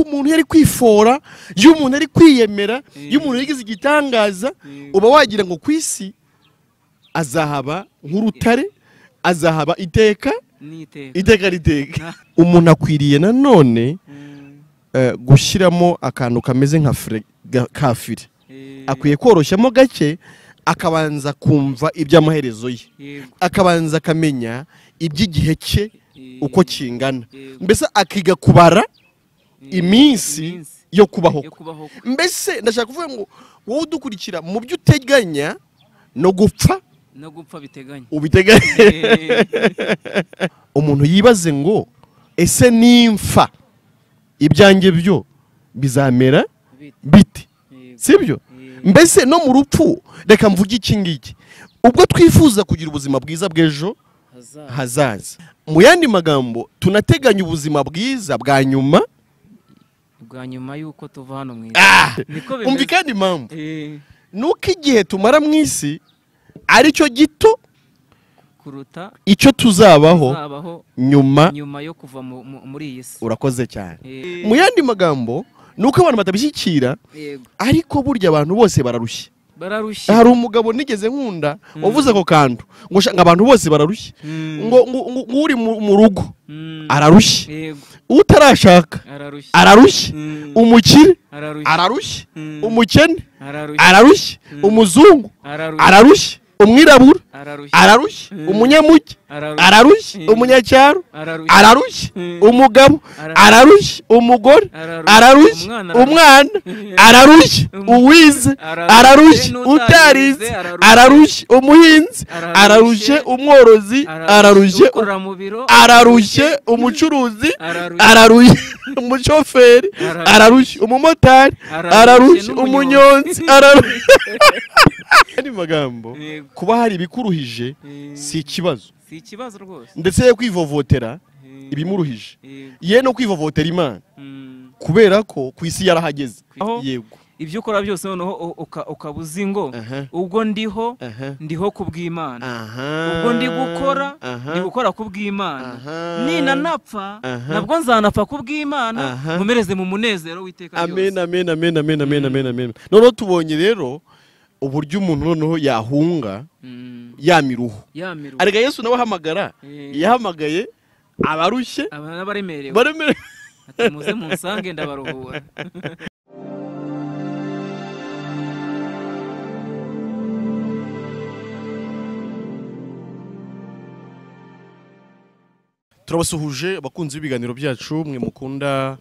umuntu yari kwifora, iyo umuntu ari kwiyemera, iyo umuntu yagize igitangaza, uba wagira ngo ku isi azahaba nk'urutare, azahaba iteka riteka. Umuntu akwiriye nanone gushyiramo akantu kameze nka kafire, akwiye koroshyamo gake, akabanza kumva iby'amaherezo ye, akabanza akamenya iby'igihe cye uko kingana, mbese akiga kubara iminsi yo kubaho. Mbese ndashaka kuvuga ngo wowe udukurikira mu byo uteganya no gupfa ubiteganya. Umuntu yibaze ngo ese nimfa ibyanjye byo bizamera bite, sibyo? Mbese no mu rupfu reka mvuge iki ngiki, ubwo twifuza kugira ubuzima bwiza bw'ejo hazaza, mu yandi magambo tunateganya ubuzima bwiza bwa nyuma yuko tuva hano mu isi. Umvikana impamvu nuko igihe tumara mu isi ari cyo gito kuruta icyo tuzabaho nyuma yo kuva muri iyi si. Urakoze cyane. Mu yandi magambo nuko abantu batabishyikira, ariko burya abantu bose bararushye. Hari umugabo nigeze nkunda wavuze ko kantu ngo abantu bose bararushye, ngo uri mu rugo ararushye, utarashaka ararushye, umukire ararushye, umukene ararushye, umuzungu ararushye, umwirabura ararushye, umunyamugi ararushye, umunyacyaro ararushye, umugabo ararushye, umugore ararushye, umwana ararushye, uwize ararushye, utarize ararushye, umuhinzi ararushye, umworozi ararushye, umucuruzi ararushye, umushoferi ararushye, umumotari ararushye, umunyonzi ararushye. Ari magambo kuba hari ibikuruhije si ikibazo rwose, ndetse yo kwivovotera ibimuruhije, ye no kwivovotera Imana, kubera ko ku isi yarahageze. Yego, ibyo ukora byose noneho ukabuzi ngo ubwo ndiho ku bw'Imana, ubwo ndi gukora ku bw'Imana, nina napfa nabwo nzanapfa ku bw'Imana, nkomereze mu munezero w'iteka ryose. Amen. Noneho tubonye rero uburyo umuntu noneho yahunga yamiruho. Arega Yesu nawe ahamagara, yahamagaye abarushye n'abaremerewe, ati muze munsange ndabaruhura. Turabasuhuje abakunzi b'ibiganiro byacu, mwe mukunda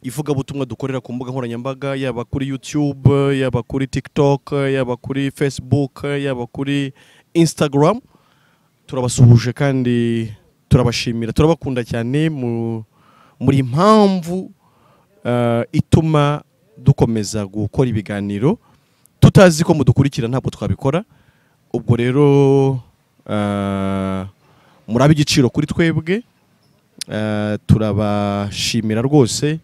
ivugabutumwa dukorera ku mbuga nkoranyambaga, yaba kuri YouTube, yaba kuri TikTok, yaba kuri Facebook, yaba kuri Instagram. Turabasuhuje kandi turabashimira, turabakunda cyane, muri impamvu ituma dukomeza gukora ibiganiro. Tutazi ko mudukurikira ntabwo twabikora. Ubwo rero murabe igiciro kuri twebwe, turabashimira rwose,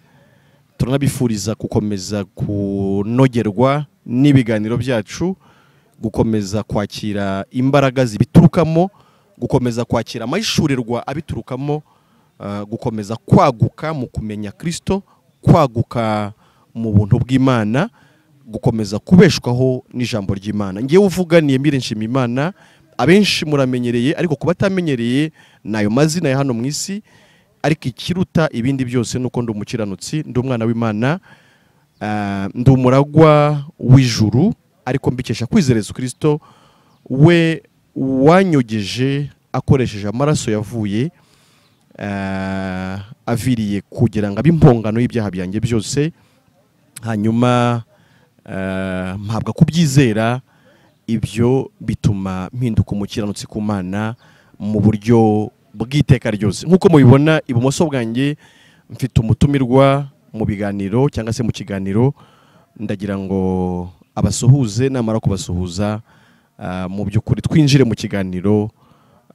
turanabifuriza gukomeza kunogerwa n'ibiganiro byacu, gukomeza kwakira imbaraga zibiturukamo, gukomeza kwakira amayishurirwa abiturukamo, gukomeza kwaguka mu kumenya Kristo, kwaguka mu buntu bw'Imana, gukomeza kubeshwaho n'ijambo ry'Imana. Ngiye uvuga ni Emile&Israel, abenshi muramenyereye, ariko kuba atamenyereye nayo mazina ya hano mu isi, ariko ikiruta ibindi byose nuko ndi umukiranutsi, ndi umwana w'Imana, ndi umuragwa w'Ijuru, ariko mbikesha kwizereza Kristo we wanyogeje akoresheje amaraso yavuye aviriye kugira ngo abimpongano y'ibyaha byanjye byose, hanyuma mpabwa kubyizera. Ibyo bituma mpinduka umukiranutsi ku Mana mu buryo bw'iteka ryose. Nk'uko mubibona ibumoso bwanjye mfite umutumirwa mu biganiro cyangwa se mu kiganiro, ndagira ngo abasuhuze, namara kubasuhuza mu by'ukuri twinjire mu kiganiro,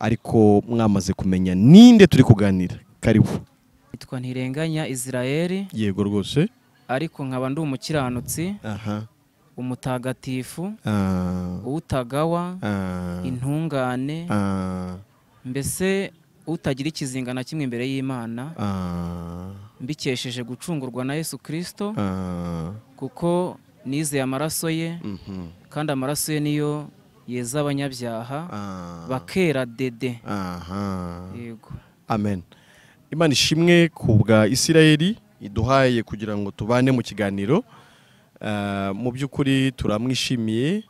ariko mwamaze kumenya ninde turi kuganira. Karibu. Nitwa Emile&Israel. Yego rwose. Ariko nkaba ndi umukiranutsi, umutagatifu, utagawa, intungane, mbese utagira ikizinga na kimwe imbere y'Imana. mbikesheje gucungurwa na Yesu Kristo kuko nizeye amaraso ye kandi amaraso ye niyo yeza abanyabyaha bakera dede. Yego. Amen. Imana ishimwe ku bwa Isirayeli iduhaye kugira ngo tubane mu kiganiro. Mu by'ukuri turamwishimiye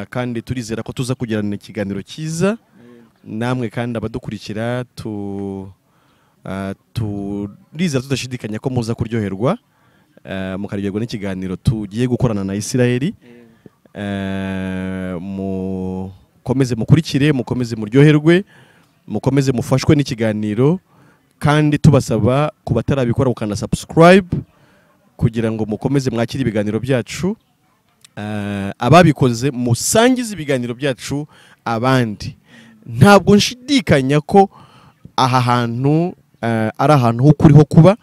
kandi turizera ko tuza kugirana ikiganiro cyiza namwe kandi abadukurikira turizera tudashidikanya ko muza kuryoherwa mukaryoherwa n'ikiganiro tugiye gukorana na Isirayeli. Mukomeze mukurikire, mukomeze muryoherwe, mukomeze mufashwe n'ikiganiro, kandi tubasaba ku batarabikora gukanda subscribe kugira ngo mukomeze mwakire ibiganiro byacu. Ababikoze musangize ibiganiro byacu abandi. Ntabwo nshidikanya ko aha hantu ari ahantu ho kuriho kuba.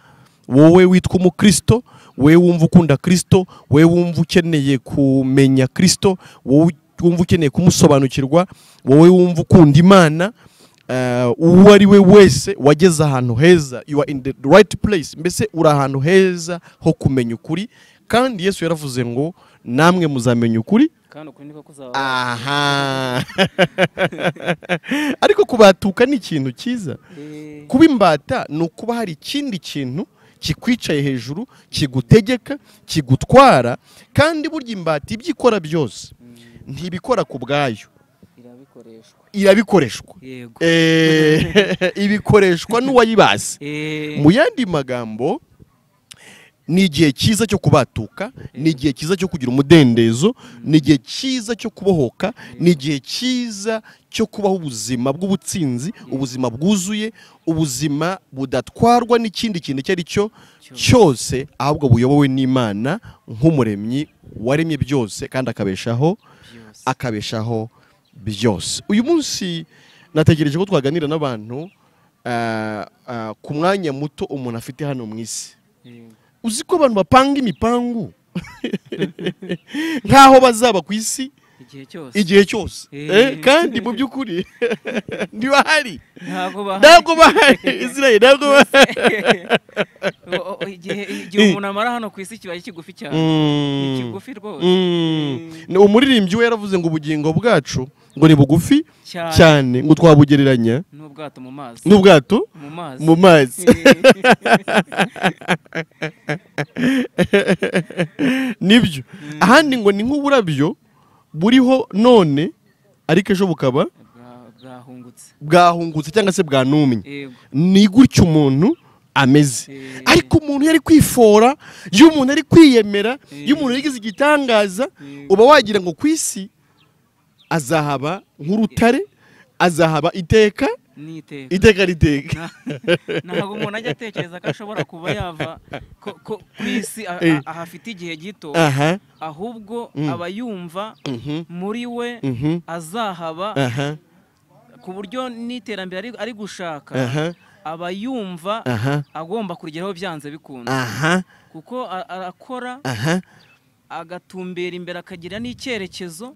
Wowe witwa umukristo, wowe wumva ukunda Kristo, wowe wumva ukeneye kumenya Kristo, wowe wumva ukeneye kumusobanukirwa, wowe wumva ukunda Imana, uwo ari we wese wageze ahantu heza, you are in the right place. Mbese uri ahantu heza ho kumenya ukuri, kandi Yesu yaravuze ngo namwe muzamenya ukuri. Aha. Ariko kubatuka ni ikintu cyiza. Kuba imbata ni ukuba hari ikindi kintu kikwicaye hejuru, kigutegeka, kigutwara, kandi burya imbata ibyo ikora byose ntibikora ku bwayo, irabikoreshwa. Ibikoreshwa n'uwayibase. Mu yandi magambo, ni igihe cyiza cyo kubatuka, ni igihe cyiza cyo kugira umudendezo, ni igihe cyiza cyo kubohoka, ni igihe cyiza cyo kubaho ubuzima bw'ubutsinzi, ubuzima bwuzuye, ubuzima budatwarwa n'ikindi kintu icyo ari cyo cyose, ahubwo buyobowe n'Imana nk'umuremyi waremye byose kandi akabeshaho byose. Uyu munsi nategereje ko twaganira n'abantu ku mwanya muto umuntu afite hano mu isi. Uzi ko abantu bapanga imipangu nkaho bazaba ku isi igihe cyose. Kandi mu by'ukuri ntibahari. Ntabwo bahari. Israel ntabwo bahari. Igihe umuntu amara hano ku isi kiba kigufi cyane. Kigufi rwose. Umuririmbyi we yaravuze ngo ubugingo bwacu ngo ni bugufi cyane, ngo twabugereranya n'ubwato mu mazi. N'ubwato mu mazi. Nibyo. Ahandi ngo ni nk'uburabyo buriho none ariko ejo bukaba bwahungutse cyangwa se bwanumye. Ni gutyo umuntu ameze. Ariko umuntu yari kwifora, iyo umuntu ari kwiyemera, iyo umuntu yagize igitangaza, uba wagira ngo ku isi azahaba nk'urutare, azahaba iteka riteka. Ntabwo umuntu ajya atekereza ko ashobora kuba yava ku isi ahafite igihe gito, ahubwo aba yumva muri we azahaba, ku buryo n'iterambere ari gushaka aba yumva agomba kurigeraho byanze bikunda, kuko arakora agatumbera imbere akagira n'icyerekezo,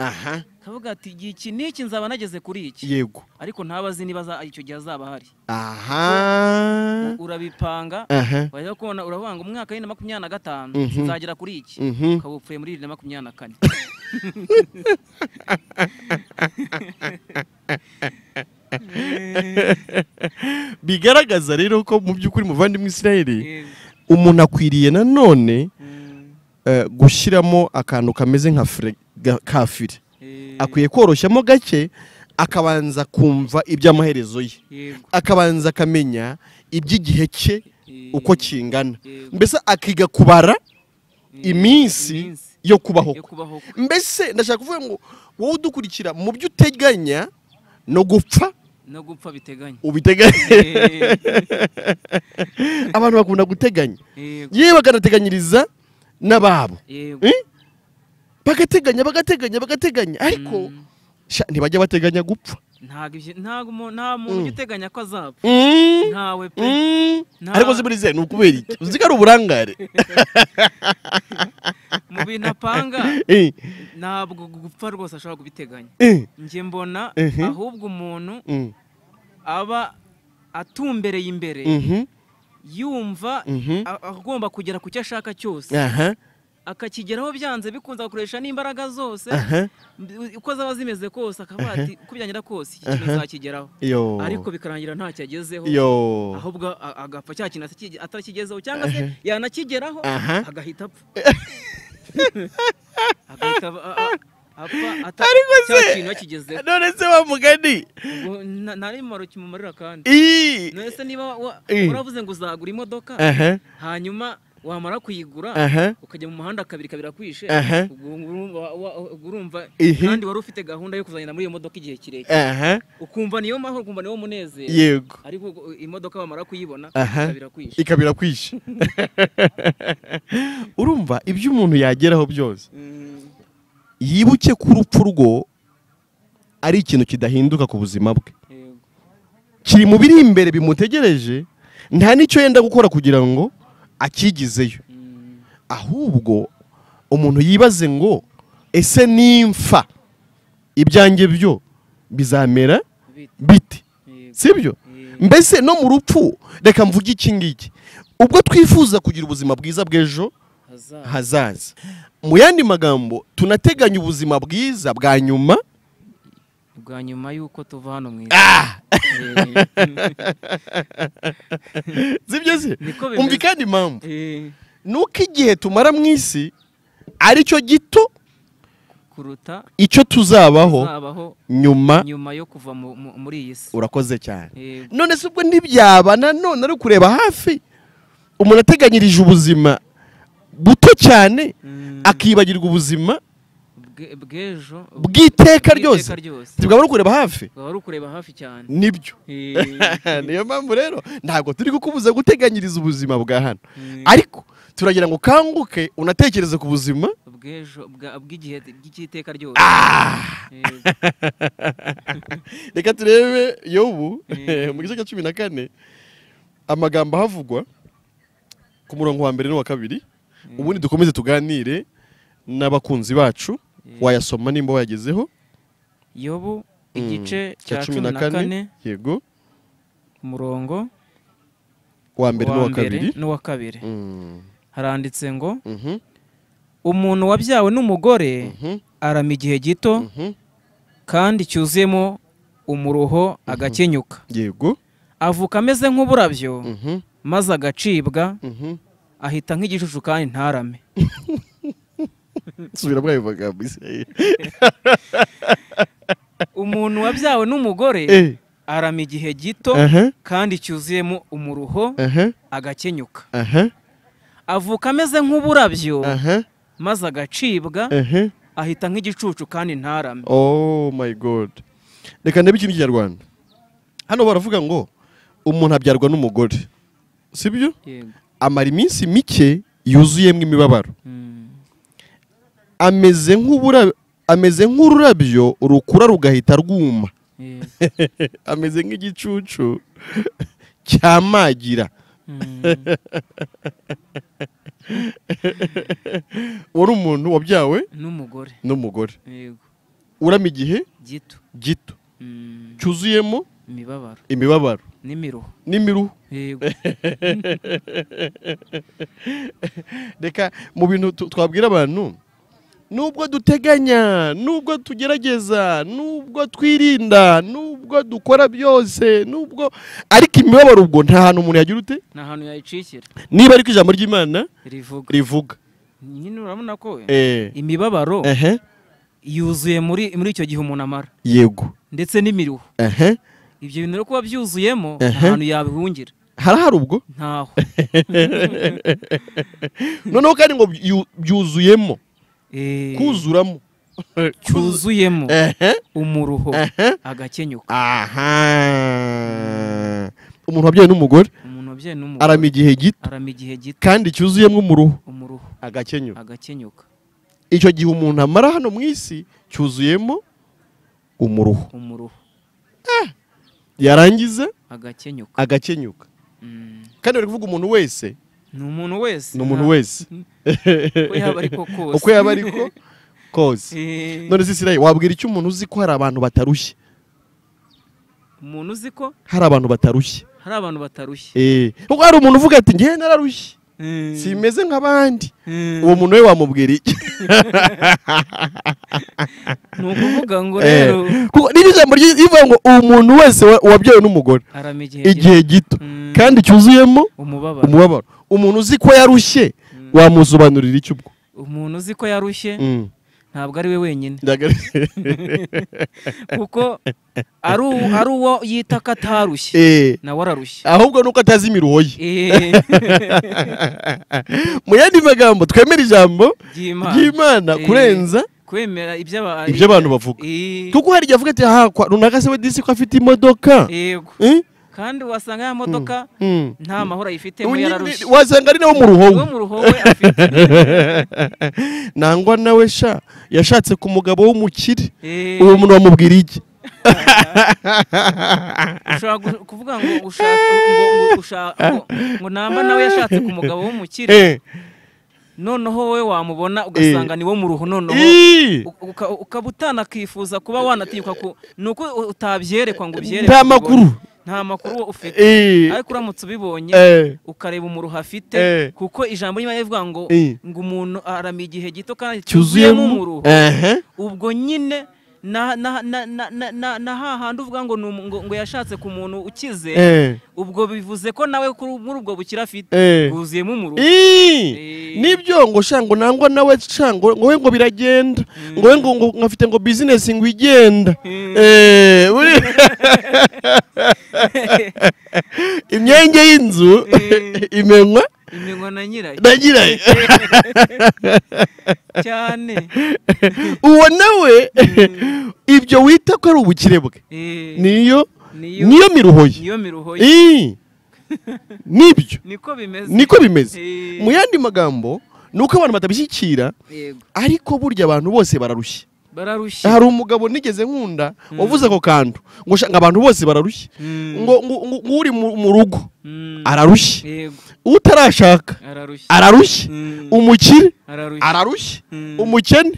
kavuga ati iki n'iki nzaba nageze kuri iki. Yego. Ariko ntabazi niba icyo gihe azaba hari. Urabipanga, wajya kubona uravuga ngo umwaka wa 2025 nzagera kuri iki, ukaba upfuye muri 2024. Bigaragaza rero ko mu by'ukuri muvandimwe Isirayeli umuntu akwiriye nanone gushyiramo akantu kameze nka kafire. Akwiye koroshyamo gake, akabanza kumva iby'amaherezo ye, akabanza akamenya iby'igihe cye uko kingana, mbese akiga kubara iminsi yo kubaho. Mbese ndashaka kuvuga ngo wowe udukurikira, mu byo uteganya no gupfa biteganya. Abantu bakunda guteganya, yewe bakanateganyiriza n'ababo, bagateganya, ariko ntibajya bateganya gupfa. Nta muntu uteganya ko azapfa. Ntawe pe. Ariko ziburize ni ukubera iki? Uzi ko ari uburangare. Mu bintu apanga ntabwo gupfa rwose ashobora kubiteganya. Nge mbona ahubwo umuntu aba atumbereye imbere yumva agomba kugera ku cyo ashaka cyose akakigeraho byanze bikunze gukoresha n'imbaraga zose uko zaba zimeze kose akavuga ati uko byangira kose iki kintu azakigeraho ariko bikarangira ntacyo agezeho ahubwo agapfa cya kintu atarakigezeho cyangwa se yanakigeraho agahita apfa agahita apfa cya kintu akigezeho. None se wa mugani ntari mumaro kimumarira kandi none se niba uravuze ngo uzagura imodoka hanyuma wamara kuyigura ukajya mu muhanda kabiri akwishe urumva kandi wari ufite gahunda yo kuzagenda muri iyo modoka igihe kirekire ukumva niyo mahoro ukumva niyo munezero yego ariko imodoka wamara kuyibona ikabira kwishe urumva ibyo umuntu yageraho byose yibuke ko urupfu rwo ari ikintu kidahinduka ku buzima bwe kiri mu biri imbere bimutegereje nta n'icyo yenda gukora kugira ngo akigizeyo ahubwo umuntu yibaze ngo ese nimfa ibyanjye byo bizamera bite sibyo mbese no mu rupfu reka mvuge iki ngiki ubwo twifuza kugira ubuzima bwiza bw'ejo hazaza mu yandi magambo tunateganya ubuzima bwiza bwa nyuma yuko tuva hano mu sibyo se umva kandi impamvu nuko igihe tumara mu isi ari cyo gito kuruta icyo tuzabaho nyuma yo kuva muri iyi si. Urakoze cyane. None se ubwo ntibyaba nanone ari kureba hafi umuntu ateganyirije ubuzima buto cyane akibagirwa ubuzima bw'ejo bw'iteka ryose tubwaba ari kureba hafi cyane nibyo niyo mpamvu rero ntabwo turi kukubuza guteganyiriza ubuzima bwa hano ariko turagira ngo kanguke unatekereze ku buzima bw'ejo bw'iteka ryose. Reka turebe Yobu mu gice cya 14 amagambo havugwa ku murongo wa 1 n'uwa 2 ubundi dukomeze tuganire n'abakunzi bacu wayasoma nimba wayagezeho. Yobu igice cya 14 yego umurongo wa 1 n'uwa 2 haranditse ngo umuntu wabyawe n'umugore arama igihe gito kandi cyuzuyemo umuruho agakenyuka yego avuka ameze nk'uburabyo maze agacibwa ahita nk'igicucu kandi ntarame. Subira bwayo magambo Israel. Umuntu wabyawe n'umugore arama igihe gito kandi cyuzuyemo umuruho agakenyuka avuka ameze nk'uburabyo maze agacibwa ahita nk'igicucu kandi ntarame. Oh my god. Reka ndebe ikintu cy'Ikinyarwanda hano baravuga ngo umuntu abyarwa n'umugore sibyo amara iminsi mike yuzuyemo imibabaro ameze nk'ururabyo rukura rugahita rwuma ameze nk'igicucu cyamagira. Wari umuntu wabyawe n'umugore urama igihe gito cyuzuyemo imibabaro n'imiruho. Reka mu bintu twabwira abantu nubwo duteganya nubwo tugerageza nubwo twirinda nubwo dukora byose nubwo ariko imibabaro ubwo nta hantu umuntu yagira ute nta hantu yayicikira niba ariko ijambo ry'Imana rivuga nyine urabona ko imibabaro yuzuye muri icyo gihe umuntu amara yego ndetse n'imiruho ibyo bintu rero kuba byuzuyemo nta hantu yabihungira harahari ubwo ntaho noneho kandi ngo byuzuyemo kuzuramo cyuzuyemo umuruho agakenyuka. Umuntu wabyawe n'umugore arama igihe gito kandi cyuzuyemo umuruho agakenyuka. Icyo gihe umuntu amara hano mu isi cyuzuyemo umuruho yarangiza agakenyuka. Kandi bari kuvuga umuntu wese ni umuntu wese uko yaba ariko kose. None Israel wabwira icyo umuntu uzi ko hari abantu batarushye umuntu uzi ko hari abantu batarushye hari abantu batarushye kuko hari umuntu uvuga ati ngiye nararushye simeze nk'abandi uwo muntu we wamubwira iki ni ukuvuga ngo rero niba ijambo rivuga ngo umuntu wese wabyawe n'umugore igihe gito kandi cyuzuyemo umubabaro umuntu uzi ko yarushye wamusobanurira iki ubwo umuntu uzi ko yarushye ntabwo ari we wenyine kuko ari uwo yita ko atarushye nawe ararushye ahubwo nuko atazi imiruho ye mu yandi magambo twemera ijambo ry'Imana kurenza kwemera ibyo abantu bavuga kuko hari igihe avuga ati runaka se we disi ko afite imodoka kandi wasanga ya modoka nta mahoro ayifitemo yararushye wasanga ari nawe mu ruho we afite nangwa nawe yashatse ku mugabo w'umukire uwo muntu wamubwira iki ushobora kuvuga ngo namba nawe yashatse ku mugabo w'umukire noneho wowe wamubona ugasanga ni wo mu ruhu noneho ukaba utanakifuza kuba wanatinyuka nuko utabyerekwa ngo ubyerekwe nta makuru ufite ariko uramutse ubibonye ukareba umuruho afite kuko ijambo ry'Imana rivuga ngo umuntu arama igihe gito kandi cyuzuyemo umuruho ubwo nyine na hahandi uvuga ngo yashatse ku muntu ukize ubwo bivuze ko nawe muri ubwo bukira afite bwuzuyemo umuruho nibyo ngo shango nangwa nawe shango ngo we ngo biragenda ngo we ngo ngafite ngo business ngo igenda imyenge y'inzu imenywa na nyirayo cyane uwo nawe ibyo wita ko ari ubukire bwe niyo miruho ye nibyo niko bimeze mu yandi magambo nuko abantu batabishyikira ariko burya abantu bose bararushye hari umugabo nigeze nkunda wavuze ako kantu ngo abantu bose bararushye ngo uri mu rugo ararushye utarashaka ararushye umukire ararushye umukene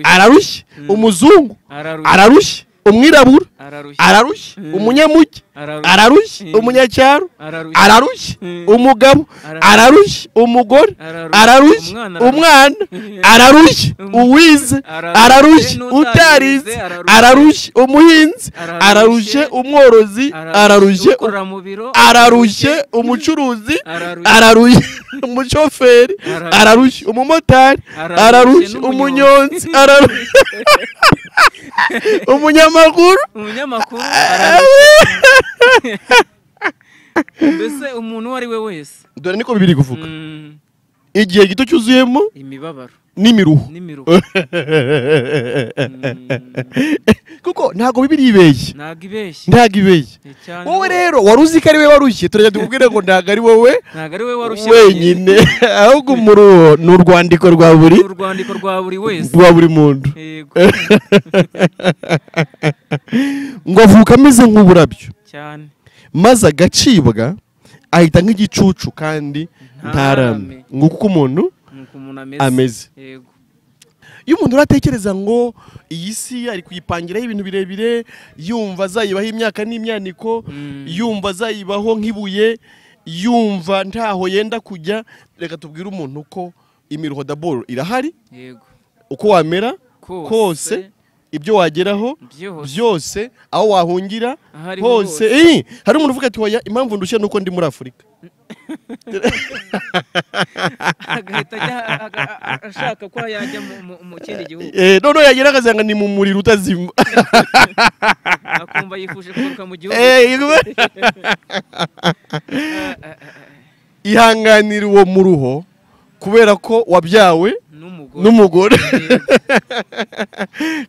ararushye umuzungu ararushye umwirabura ararushye umunyamugi ararushye umunyacyaro ararushye umugabo ararushye umugore ararushye umwana ararushye uwize ararushye utarize ararushye umuhinzi ararushye umworozi ararushye umucuruzi ararushye umushoferi ararushye umumotari ararushye umunyonzi umunyamakuru mbese umuntu uwo ari we wese dore niko bibiri kuvuga igihe gito cyuzuyemo imibabaro n'imiruho kuko ntago bibiri ibeshye ntago ibeshye wowe rero wari uzi ko ari we warushye turajya tukubwire ngo ntago ari wowe warushye wenyine ahubwo umuruho ni urwandiko rwa buri wese rwa buri muntu ngo avuka ameze nk'uburabyo cyane maze agacibwa ahita nk'igicucu kandi ntarame nk'uko umuntu ameze iyo umuntu uratekereza ngo iyi si ari kuyipangiraho ibintu birebire yumva azayibaho imyaka n'imyaniko yumva azayibaho nk'ibuye yumva ntaho yenda kujya reka tubwire umuntu ko imiruho daboro irahari uko wamera kose ibyo wageraho byose aho wahungira hose hari umuntu uvuga ati oya impamvu ndushye nuko ndi muri Afurika agahita ashaka ko yajya mu kindi gihugu none yagira akazanga ni mu muriro utazima akumva yifuje kugaruka mu gihugu ihanganira uwo muruho kubera ko wabyawe n'umugore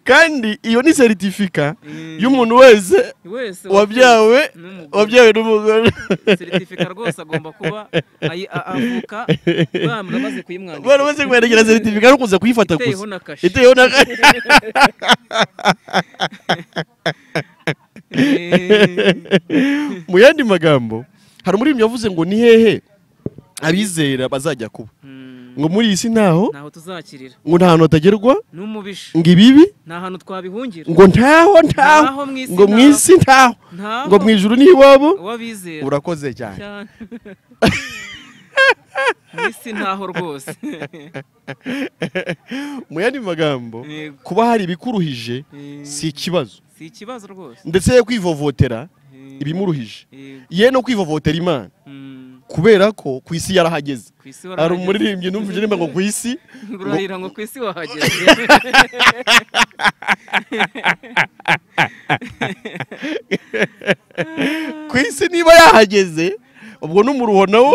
kandi iyo ni certificat y'umuntu wese wabyawe n'umugore certificat rwose agomba kuba avuka bamaze kuyimwandika bamaze kwandikira certificat no kuza kuyifata gusa iteyeho na mu yandi magambo hari umuririmbyi yavuze ngo ni hehe abizera bazajya kuba ngo muri iyi si ntaho tuzakirira, ngo nta hantu hatagerwa n'umubisha, ngo ibibi nta hantu twabihungira, ngo ntaho ngo mu isi ntaho, ngo mu ijuru ni iwabo wabizera. urakoze cyane. mu isi ntaho rwose. mu yandi magambo kuba hari ibikuruhije si ikibazo rwose, ndetse yo kwivovotera ibimuruhije, ye no kwivovotera Imana, kubera ko ku isi yarahageze. Ari umuririmbyi numvije nimba ngo ku isi urahira ngo ku isi wahageze. ku isi niba yahageze ubwo n'umuruho nawo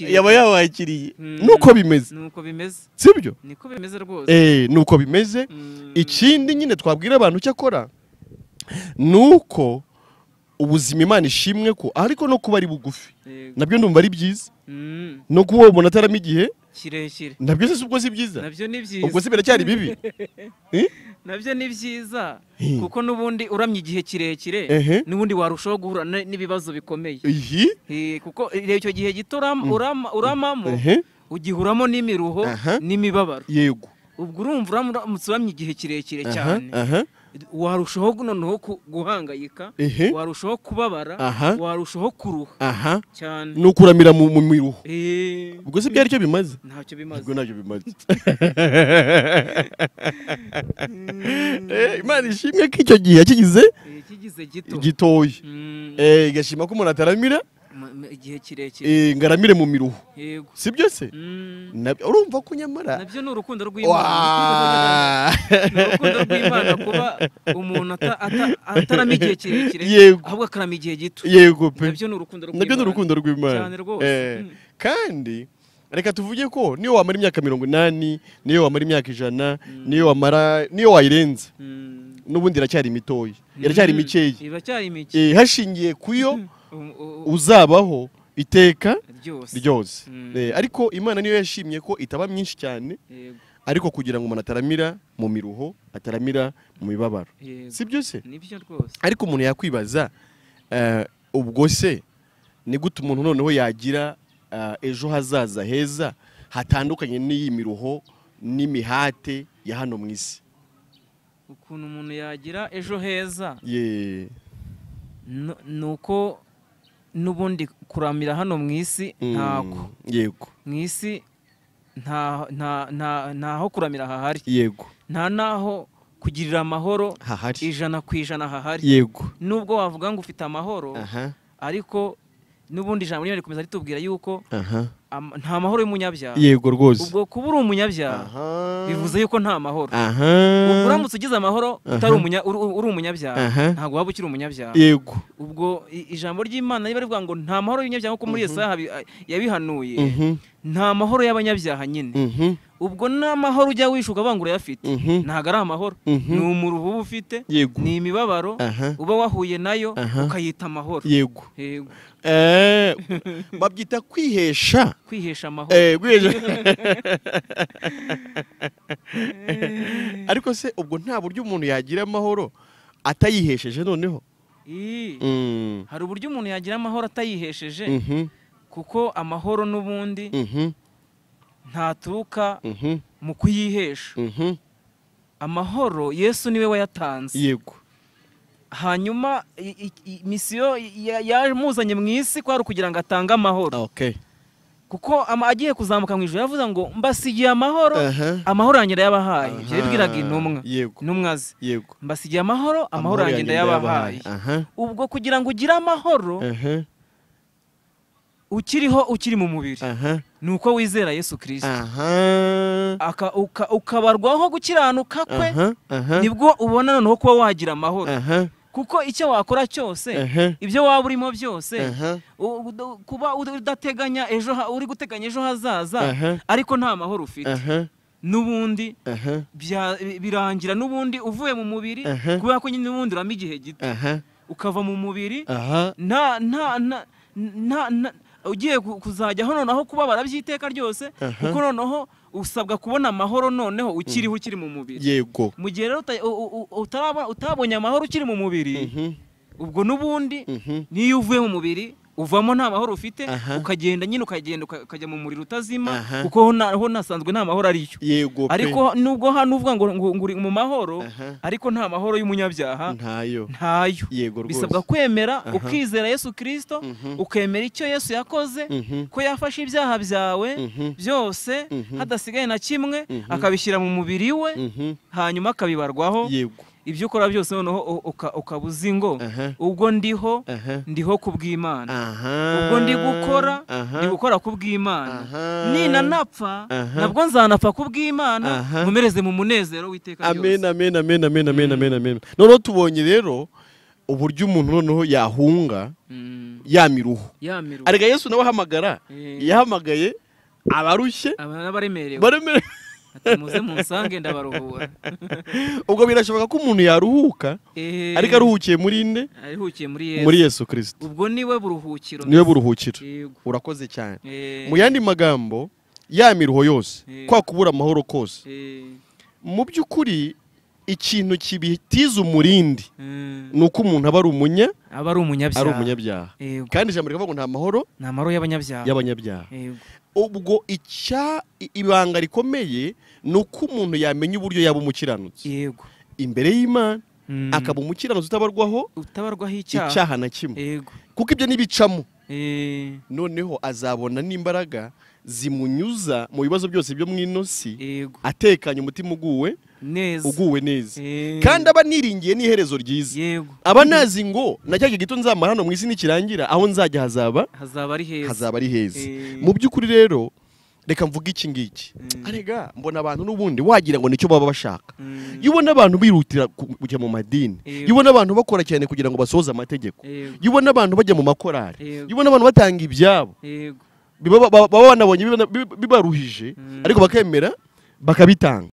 yaba yawakiriye. Nuko bimeze, sibyo? Niko bimeze rwose. Nuko bimeze. Ikindi nyine twabwira abantu cyo akora nuko ubuzima Imana ishimwe ko ariko no kuba ari bugufi nabyo ndumva ari byiza, no kuba umuntu atarama igihe kirekire nabyo se ubwo si byiza, nabyo ni byiza, ubwo si biracyari bibi. nabyo ni byiza kuko nubundi uramye igihe kirekire nubundi warushaho guhura n'ibibazo bikomeye, kuko icyo gihe gito uramamo ugihuramo n'imiruho n'imibabaro. Yego, ubwo urumva uramye igihe kirekire cyane warushaho noneho guhangayika, warushaho kubabara, warushaho kuruha cyane, nukuramira mu miruho. Ubwo se byari cyo bimaze? Ntacyo bimaze. Ubwo ntacyo bimaze. Imana ishimwe ko icyo gihe kigize gitoya, igashima ko umuntu ataramira igihe kirekire, ngaramire mu miruho. Sibyo se? Urumva ko nyamara nabyo ni urukundo rw'Imana. Ni urukundo rw'Imana kuba umuntu atarama igihe kirekire ahubwo akarama igihe gito. Yego pe, nabyo ni urukundo rw'Imana cyane rwose. Kandi reka tuvuge ko niyo wamara imyaka 80, niyo wamara imyaka 100, niyo wayirenza n'ubundi iracyari mitoya, iracyari mikeya, hashingiye kuyo uzabaho iteka ryose. Ariko Imana niyo yashimye ko itaba myinshi cyane, ariko kugira ngo umuntu ataramira mu miruho, ataramira mu mibabaro. Sibyo se? Nibyo rwose. Ariko umuntu yakwibaza ubwo se ni gute umuntu noneho yagira ejo hazaza heza hatandukanye n'iyi miruho n'imihate ya hano mu isi? Ukuntu umuntu yagira ejo heza nuko nubundi kuramira hano mu isi ntako. Yego, mu isi ntaho kuramira hahari. Yego, nta naho kugirira amahoro hahari 100% hahari. Yego, nubwo wavuga ngo ufite amahoro ariko nubundi ijambo ryo rikomeza ritubwira yuko nta mahoro y'umunyabyaha. Yego rwose. Ubwo kuba uri umunyabyaha bivuze yuko nta mahoro. Ubwo uramutse ugize amahoro uri umunyabyaha ntabwo waba ukiri umunyabyaha. Yego. Ubwo ijambo ry'Imana riba rivuga ngo nta mahoro y'umunyabyaha nk'uko muri Yesaya yabihanuye, nta mahoro y'abanyabyaha nyine. Ubwo n'amahoro ujya wishuka banga urayafite ntago ari amahoro, ni umuruho uba ufite, ni imibabaro uba wahuye nayo ukayita amahoro. Yego. Babyita kwihesha amahoro. Ariko se ubwo nta buryo umuntu yagira amahoro atayihesheje noneho? Hari uburyo umuntu yagira amahoro atayihesheje, kuko amahoro n'ubundi ntaturuka mu kuyihesha. Amahoro Yesu niwe wayatanze. Yego. Hanyuma misiyo yamuzanye mu isi kwari kugira ngo atange amahoro. Kuko agiye kuzamuka mu ijuru yavuze ngo mbasigiye amahoro, amahoro yanjye ndayabahaye. Byabwiraga intumwa ze. Mbasigiye amahoro, amahoro yanjye ndayabahaye. Ubwo kugira ngo ugire amahoro ukiri mu mubiri nuko wizera Yesu Kristo, ukabarwaho gukiranuka kwe, nibwo ubona noneho kuba wagira amahoro. Kuko icyo wakora cyose, ibyo waba urimo byose, kuba udateganya uri guteganya ejo hazaza ariko nta mahoro ufite, n'ubundi birangira n'ubundi uvuye mu mubiri, kubera ko nyine n'ubundi urama igihe gito ukava mu mubiri, ugiye kuzajyaho noneho kubabara by'iteka ryose, kuko noneho usabwa kubona amahoro noneho ukiri mu mubiri. Yego. Mu gihe rero utabonye amahoro ukiri mu mubiri, ubwo n'ubundi niyo uvuye mu mubiri uvamo nta mahoro ufite ukagenda nyine ukajya mu muriro utazima kuko ho nasanzwe nta mahoro ariyo ariko nubwo nuvuga ngo nguri mu mahoro ariko nta mahoro y'umunyabyaha ntayo bisabwa kwemera ukizera Yesu Kristo ukemera icyo Yesu yakoze ko yafashe ibyaha byawe byose hadasigaye na kimwe akabishyira mu mubiri we hanyuma akabibarwaho ibyo ukora byose noneho ukabuzi ngo ubwo ndiho ku bw'Imana ubwo ndi gukora ku bw'Imana nina napfa nabwo nzanapfa ku bw'Imana mumereze mu munezero w'iteka ryose. Amen. Noneho tubonye rero uburyo umuntu noneho yahunga yamiruho arega Yesu nawe yahamagaye abarushye abaremerewe muze munsange ndabaruhura. Ubwo birashoboka ko umuntu yaruhuka ariko aruhukiye muri nde? Aruhukiye muri Yesu Kristo. Ubwo niwe buruhukiro. Urakoze cyane. Mu yandi magambo yamiruho yose kwa kubura amahoro kose mu by'ukuri ikintu kibitiza umurindi nuko umuntu aba ari umunyabyaha kandi ijambo rivuga ngo nta mahoro y'abanyabyaha. Ubwo ibanga rikomeye nuko umuntu yamenya uburyo yaba umukiranutsi imbere y'Imana akaba umukiranutsi utabarwaho icyaha na kimwe kuko ibyo nibicamo noneho azabona n'imbaraga zimunyuza mu bibazo byose byo mw'inosi atekanye umutima uguwe neza kandi aba niringiye n'iherezo ryiza aba nazi ngo najyaga gito nzamara hano mu isi nikirangira aho nzajya hazaba ari heza. Mu by'ukuri rero reka mvuga iki ngiki arega mbona abantu n'ubundi wagira ngo nicyo baba bashaka. Iyo ubona abantu birutira kujya mu madini, iyo ubona abantu bakora cyane kugira ngo basohoze amategeko, iyo ubona abantu bajya mu makorari, iyo ubona abantu batanga ibyabo baba banabonye bibaruhije ariko bakemera bakabitanga.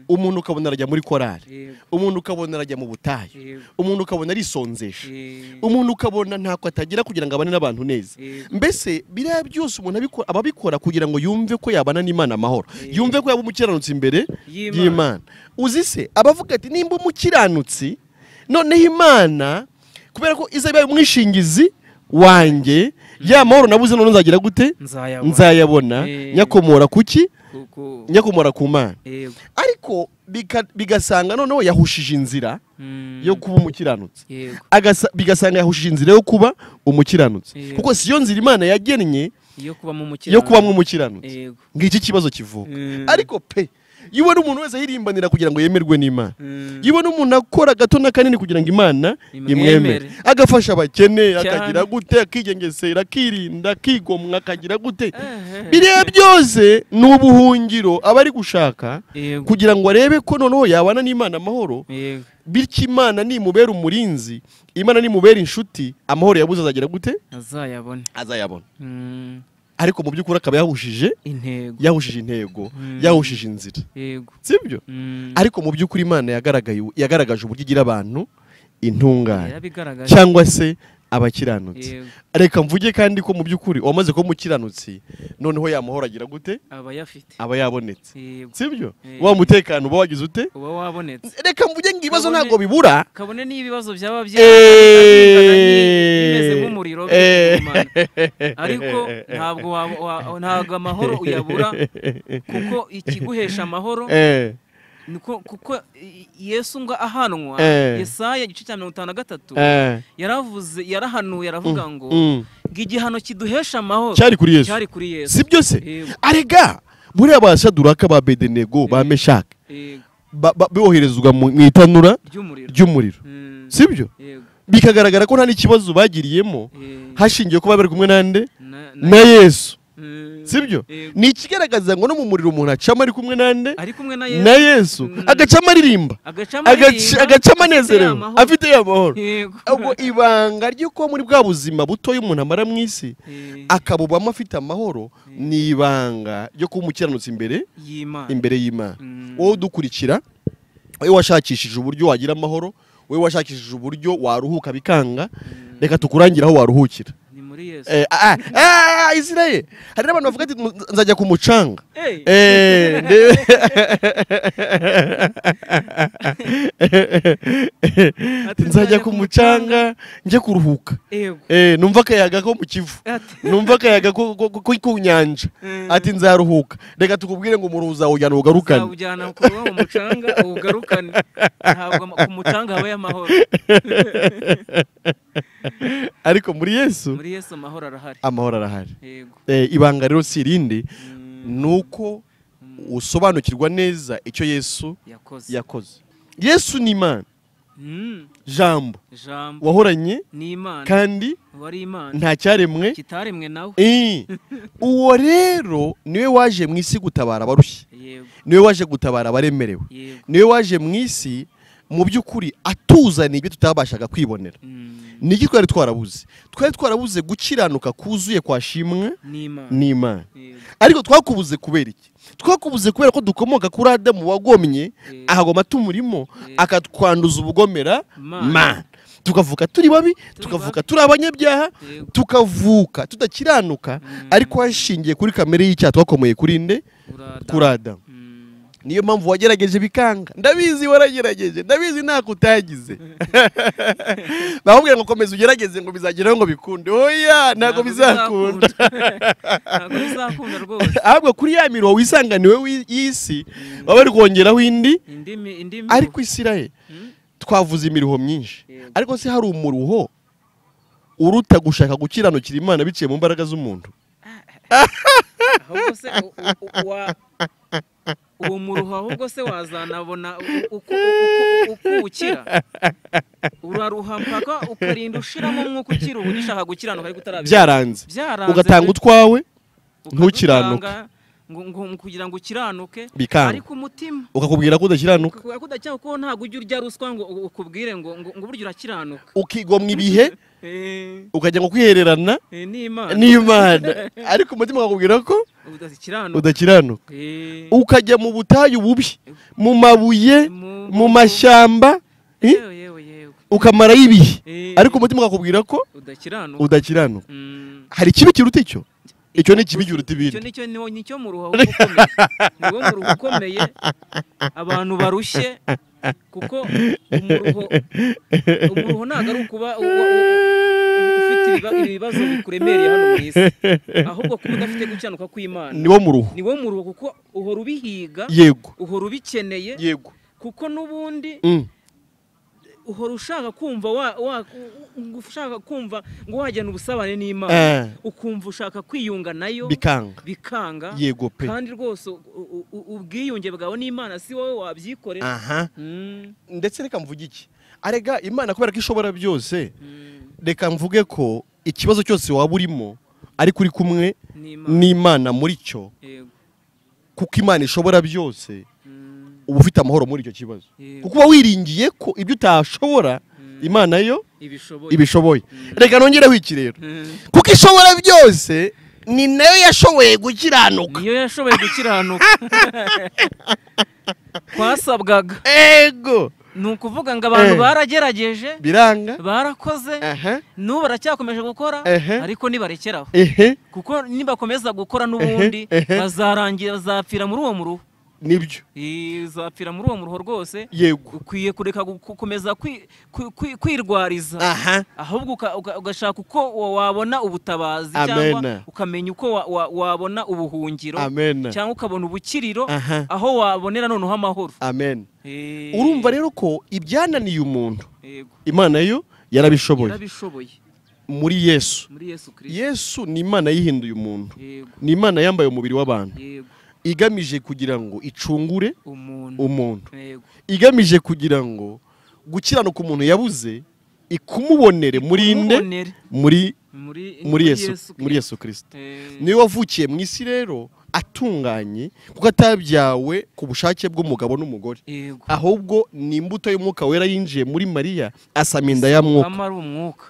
Umuntu ukabona arajya muri korari, umuntu ukabona arajya mu butayu, umuntu ukabona arisonzesha, umuntu ukabona ntako atagira kugira ngo abane n'abantu neza. Mbese biriya byose umuntu ababikora kugira ngo yumve ko yabana n'Imana amahoro, yumve ko yaba umukiranutsi imbere y'Imana. Uzi se abavuga ati nimba umukiranutsi noneho Imana kubera ko izabaye umwishingizi wanjye ya mahoro nabuze none nzagira gute? Nzayabona nyakomora kuki? Nyakomora ku Mana. Ariko bigasanga noneho yahushije inzira yo kuba umukiranutsi, bigasanga yahushije inzira yo kuba umukiranutsi kuko siyo nzira Imana yagennye yo kuba umukiranutsi. Ngiki kibazo kivuka. Ariko yibona umuntu wese yirimbanira kugira ngo yemerwe n'Imana, yibona umuntu akora gato na kanini kugira ngo Imana imwemere, agafasha abakene, akagira gute, akigengesera, akirinda, akigomwa, akagira gute. Biriya byose ni ubuhungiro aba ari gushaka kugira ngo arebe ko noneho yabana n'Imana amahoro, bityo Imana nimubera umurinzi, Imana nimubera inshuti, amahoro yabuze azagira gute? Azayabona. Ariko mu by'ukuri akaba yahushije intego, yahushije inzira, sibyo? Ariko mu by'ukuri Imana yagaragaje uburyo igira abantu intungane cyangwa se abakiranutsi. Reka mvuge kandi ko mu by'ukuri wamaze ko umukiranutsi noneho yamahoro agira gute? Aba yabonetse, sibyo? Wa mutekano uba wagize ute? Uba wabonetse. Reka mvuge ngo ibibazo ntago bibura, kabone n'ibibazo byaba bimeze nk'umuriro bw'Imana, ariko ntabwo amahoro uyabura kuko ikiguhesha amahoro kuko Yesu ngo ahanwa Yesaya igice cya 53 yarahanuye aravuga ngo igihano kiduhesha amahoro cyari kuri Yesu. Sibyo se? Arega buriya Abashaduraka ba Bedenego ba Meshaki boherezwa mu itanura ry'umuriro, sibyo? Bikagaragara ko nta n'ikibazo bagiriyemo hashingiye ko bari kumwe nande na Yesu, sibyo? Ni ikigaragaza ngo no mu muriro umuntu acama ari kumwe nande na Yesu, agacama aririmba, agacama anezerewe, afite amahoro. Ubwo ibanga ry'uko muri bwa buzima buto y'umuntu amara mu isi akabubamo afite amahoro ni ibanga ryo kuba umukiranutsi imbere y'Imana. Wowe udukurikira, wowe washakishije uburyo wagira amahoro, wowe washakishije uburyo waruhuka bikanga, reka tukurangiraho waruhukira. muri Yesu. Israel hari n'abantu bavuga ati nzajya ku mucanga. Nzajya ku mucanga njye kuruhuka. Numva akayaga ko mu Kivu, numva akayaga ko ku nyanja, ati nzaruhuka. Reka tukubwire ngo umuruhu uzawujyana ugarukane. Uzawujyana ku mucanga ugarukane, ntabwo ku mucanga habaye amahoro. Ariko muri Yesu amahoro arahari. Amahoro arahari. Ibanga rero si irindi, nuko usobanukirwa neza icyo Yesu yakoze. Yesu ni Imana, jambo wahoranye n'Imana kandi wari Imana, nta cyaremwe kitaremwe nawe. Uwo rero niwe waje mu isi gutabara abarushye, niwe waje gutabara abaremerewe, niwe waje mu isi mu by'ukuri atuzaniye ibyo tutabashaga kwibonera. Niki twari twarabuze gukiranuka kuzuye kwashimwe n'Imana. Ariko twakubuze kubera iki? Twakubuze kubera ko dukomoka kuri Adamu wagomye ahagoma tumurimo akatwanduza ubugomera Mana, tukavuka turi babi, tukavuka turi abanyabyaha, tukavuka tudakiranuka, ariko hashingiye kuri kamere y'icyaha twakomeye kuri nde? Kuri Adamu. Niyo mpamvu wagerageje bikanga. Ndabizi waragerageje, ndabizi ntako utagize. Bakubwira ngo komeza ugerageze ngo bizageraho ngo bikunde. Oya, ntago bizakunda. Ntago bizakunda rwose. Ahubwo kuri ya miro wisanganiwe y'isi baba bari kongeraho indi. Ariko Israel twavuze imiruho myinshi, ariko se hari umuruho uruta gushaka gukiranukira Imana biciye mu mbaraga z'umuntu? Ahubwo se uwo muruho ahubwo se wazanabona uko ukira. Uraruha mpaka ukarinda ushiramo nk'uko ukira ubu gishaka gukiranuka ariko utarabye. Byaranze. Ugatanga utwawe ntukiranuka. Kugira ngo ukiranuke, ariko umutima ukakubwira ko udakiranuka. Ko ntabwo ujya urya ruswa ngo ukubwire ngo buryo urakiranuka. Ukigomwa ibihe ukajya ngo kwihererana n'Imana, ariko umutima ukakubwira ko udakiranuka. Ukajya mu butayu bubi, mu mabuye, mu mashyamba, ukamarayo ibihe, ariko umutima ukakubwira ko udakiranuka. Hari ikibi kiruta icyo? Icyo ni kibi kiruta ibindi. Nicyo mu ruho ukomeye. Niwo mu ruho ukomeye abantu barushye, kuko umuruho ntabwo ari ukuba ufite ibibazo bikuremereye hano mu isi, ahubwo kuba udafite gukiranuka kw'Imana. Niwo mu ruho kuko uhora ubihiga, uhora ubikeneye, kuko n'ubundi uhora ushaka kumva ushaka kumva ngo wajyana ubusabane n'Imana, ukumva ushaka kwiyunga nayo bikanga. Kandi rwose ubwiyunge bwawe n'Imana si wowe wabyikorera. Ndetse reka mvuge iki, arega Imana kubera ko ishobora byose, reka mvuge ko ikibazo cyose waba urimo ariko uri kumwe n'Imana muri cyo, kuko Imana ishobora byose, uba ufite amahoro muri icyo kibazo, kuko uba wiringiye ko ibyo utashobora Imana yo ibishoboye. Reka nongereho iki rero, kuko ishobora byose ni nayo yashoboye gukiranuka. Niyo yashoboye gukiranuka twasabwaga. Ni ukuvuga ngo abantu baragerageje biranga, barakoze, n'ubu baracyakomeje gukora, ariko nibarekeraho, kuko nibakomeza gukora n'ubundi bazapfira muri uwo muruho. Nibyo zapfira muri uwo muruho rwose. Ukwiye kureka gukomeza kwirwariza, ahubwo ugashaka uko wabona ubutabazi, cyangwa ukamenya uko wabona ubuhungiro, cyangwa ukabona ubukiriro aho wabonera noneho amahoro. Urumva rero ko ibyananiye umuntu Imana yo yarabishoboye muri Yesu. Yesu ni Imana yihinduye umuntu, ni Imana yambaye umubiri w'abantu, igamije kugira ngo icungure umuntu, igamije kugira ngo gukiranuka umuntu yabuze ikumubonere muri nde? Muri Yesu Kristo. Niwe wavukiye mu isi rero atunganye, kuko atabyawe ku bushake bw'umugabo n'umugore, ahubwo ni imbuto y'umwuka wera yinjiye muri Mariya, asama inda ya mwuka.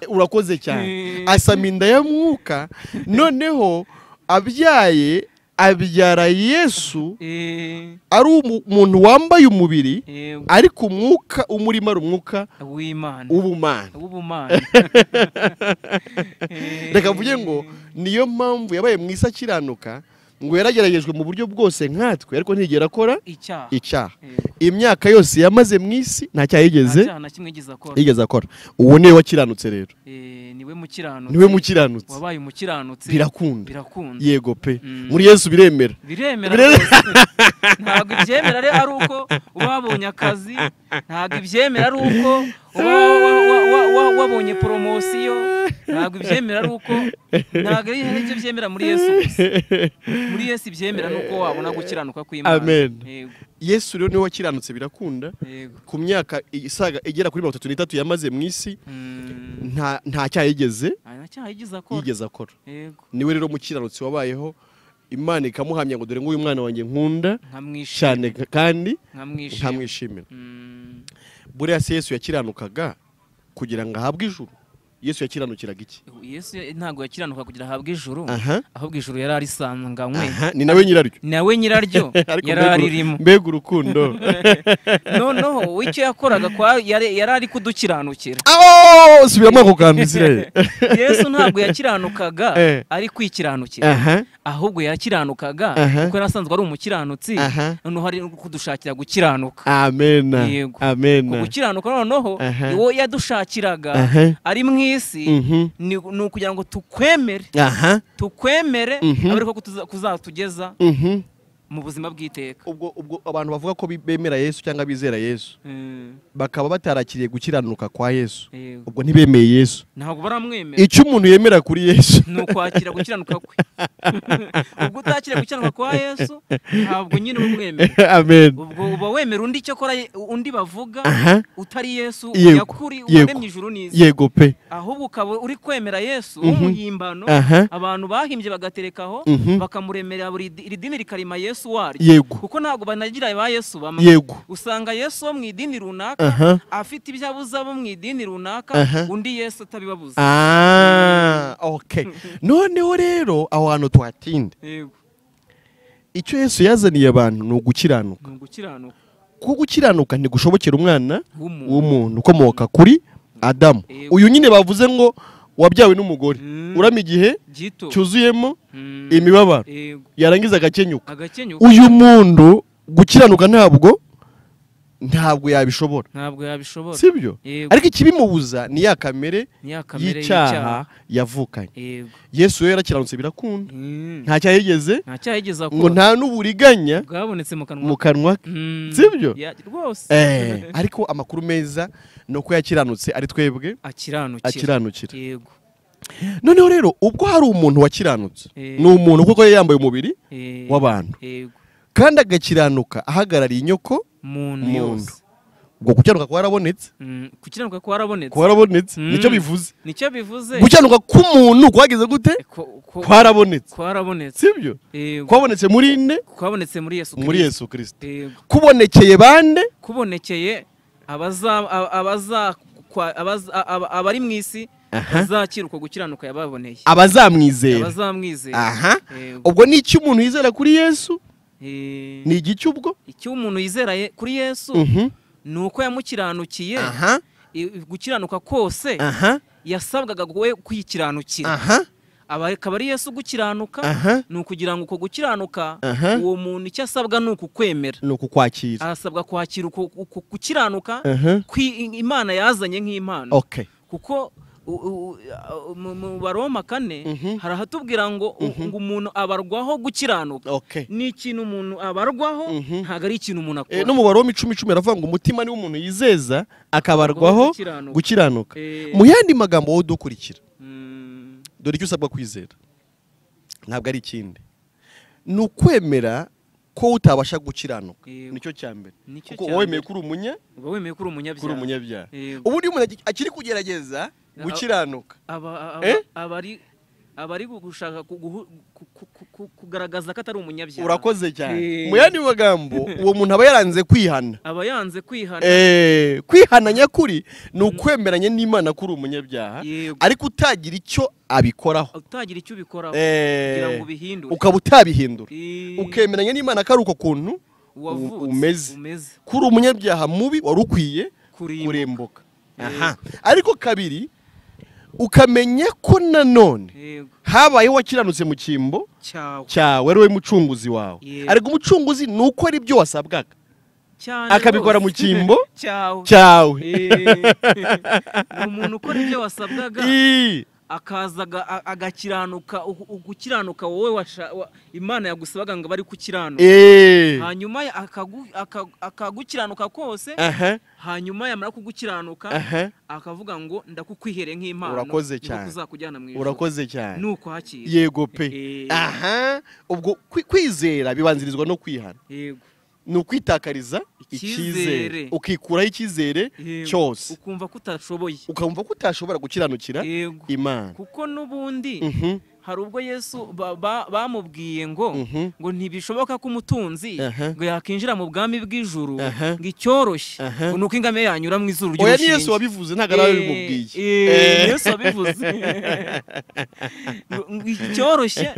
Urakoze cyane. Asama inda ya mwuka, noneho abyaye abyara Yesu ari umuntu wambaye umubiri ariko umwuka umurimo ari umwuka w'Imana w'ubumana. Reka mvuge ngo niyo mpamvu yabaye mu isi akiranuka, ngo yarageragejwe mu buryo bwose nkatwe ariko ntigera akora icyaha. Imyaka yose yamaze mu isi nta cyaha yigeze akora. Uwo niwe wakiranutse rero. Niwe mukiranutse. Wabaye umukiranutse. Birakunda. Yego pe. Muri Yesu biremera. Ntabwo ibyemera ari uko wabonye akazi, ntabwo ibyemera ari uko wabonye poromosiyo, ntabwo ibyemera ari uko, ntabwo ari ibyo byemera muri Yesu gusa. Muri Yesu ibyemera nuko wabona gukiranuka kw'Imana. Amen. Yesu rero niwe wakiranutse birakunda. Ku myaka isaga igera kuri 33 yamaze mu isi nta cyaha yigeze akora. Niwe rero mukiranutse wabayeho, Imana ikamuhamya ngo dore nguyu mwana wanjye nkunda cyane kandi nkamwishimira. Buriya se Yesu yakiranukaga kugira ngo ahabwe ijuru? Yesu yakiranukiraga iki? Yesu ntago yakiranuka kugira ahabwe ijuru, ahubwo ijuru yari arisanganywe. Ni nawe nyiraryo yari aririmo. Mbega urukundo. Noneho icyo yakoraga yari ari kudukiranukira. Subiramo ako kantu Israel. Yesu ntabwo yakiranukaga ari kwikiranukira, ahubwo yakiranukaga kuko yarasanzwe ari umukiranutsi, noneho ari kudushakira gukiranuka. Amen. Gukiranuka noneho iwo yadushakiraga ari mwisi ni ukugira ngo tukwemere abariko kuzatugeza mu buzima bw'iteka. Ubwo abantu bavuga ko bemera Yesu cyangwa bizera Yesu bakaba batarakiriye gukiranuka kwa Yesu, ubwo ntibemeye Yesu. Ntabwo baramwemera. Icyo umuntu yemera kuri Yesu ni ukwakira gukiranuka kwe. Ubwo utakira gukiranuka kwa Yesu ntabwo nyine umwemera. Amen. Ubwo uba wemera undi cyo kora undi bavuga utari Yesu yakuri uremye ijuru n'isi. Yego pe. Ahubwo ukaba uri kwemera Yesu umuhimbano abantu bahimbye bagaterekaho bakamuremera buri idini rikarima Yesu waryo. Kuko ntabwo banagira ba Yesu bamwe. Usanga Yesu wo mu idini runaka afite ibyabuza bo mu idini runaka, undi Yesu atabibabuza. Okay. Noneho rero aho hantu twatinde. Icyo Yesu yazaniye abantu ni ugukiranuka. Kuko gukiranuka ntigushobokera umwana w'umuntu ukomoka kuri Adamu. Uyu nyine bavuze ngo wabyawe n'umugore urama igihe cyuzuyemo imibabaro yarangiza agakenyuka. Uyu muntu gukiranuka ntabwo yabishobora. Sibyo? Ariko ikibimubuza ni ya kamere y'icyaha yavukanye. Yesu rero yarakiranutse birakunda. Nta cyaha yigeze ngo nta n'uburiganya bwabonetse mu kanwa. Sibyo? Ariko amakuru meza nuko yakiranutse ari twebwe akiranukira. Noneho rero ubwo hari umuntu wakiranutse, ni umuntu kuko yambaye umubiri w'abantu kandi agakiranuka ahagarariye inyoko muntu. Ubwo gukiranuka kwarabonetse. Nicyo bivuze. Gukiranuka k'umuntu kwageze gute? Kwarabonetse. Sibyo? Kwabonetse muri nde? Kwabonetse muri Yesu Kristo. Kubonekeye bande? Kubonekeye abari mu isi bazakira uko gukiranuka yababoneye. Abazamwizera. Ubwo ni icyo umuntu yizera kuri Yesu? Ni igice ubwo? Icyo umuntu yizera kuri Yesu ni uko yamukiranukiye. Gukiranuka kose yasabwaga kwikiranukira. Akaba ari Yesu gukiranuka, ni ukugira ngo uko gukiranuka uwo muntu icyo asabwa ni ukukwemera, ni ukukwakira. Asabwa kwakira uko gukiranuka Imana yazanye nk'impano. Kuko mu Baroma 4 harahatubwira ngo umuntu abarwaho gukiranuka. Ni ikintu umuntu abarwaho, ntago ari ikintu umuntu akora. No mu Baroma 10:10 aravuga ngo umutima ni umuntu yizeza akabarwaho gukiranuka. Mu yandi magambo wowe dukurikira, dore icyo usabwa kwizera ntabwo ari ikindi, ni ukwemera ko utabasha gukiranuka. Nicyo cyambere. Kuko wemeye kuri umunyabyaha. Ubundi umuntu akiri kugerageza gukiranuka abari gushaka kugaragaza ko atari umunyabyaha. Urakoze cyane. Mu yandi magambo uwo muntu aba yaranze kwihana. Aba yanze kwihana. Kwihana nyakuri ni ukwemeranya n'Imana kuri umunyabyaha ariko utagira icyo abikoraho. Utagira icyo ubikoraho kugira ngo ubihindure. Ukaba utabihindura. Ukemeranya n'Imana ko ari uko kuntu umeze. Kuri umunyabyaha mubi wari ukwiye kurembuka. Ariko kabiri ukamenya ko nanone habaye wakiranutse mu cyimbo cyawe ari we mucunguzi wawe. Ariko umucunguzi ni uko ari byo wasabwaga akabikora mu cyimbo cyawe. Umuntu ukora ibyo wasabwaga akaza agakiranuka, gukiranuka wowe Imana yagusabaga ngo bari kukiranuka, hanyuma akagukiranuka kose, hanyuma yamara kugukiranuka akavuga ngo ndakukwihere nk'impano. Urakoze cyane. Uzakujyana mu ijuru. Urakoze cyane. Nuko hakiri. Yego pe. Ubwo kwizera bibanzirizwa no kwihana. Yego. Ni ukwitakariza icyizere, ukikuraho icyizere cyose, ukumva ko utashoboye, ukumva ko utashobora gukiranukira Imana. Kuko n'ubundi hari ubwo Yesu bamubwiye ngo ntibishoboka ko umutunzi ngo yakinjira mu bwami bw'Ijuru ngo icyoroshye ngo nuko ingamiya yanyura mu izuru ry'urushinge. Oya, ni Yesu wabivuze, ntago ari bimubwiye. Yesu wabivuze icyoroshye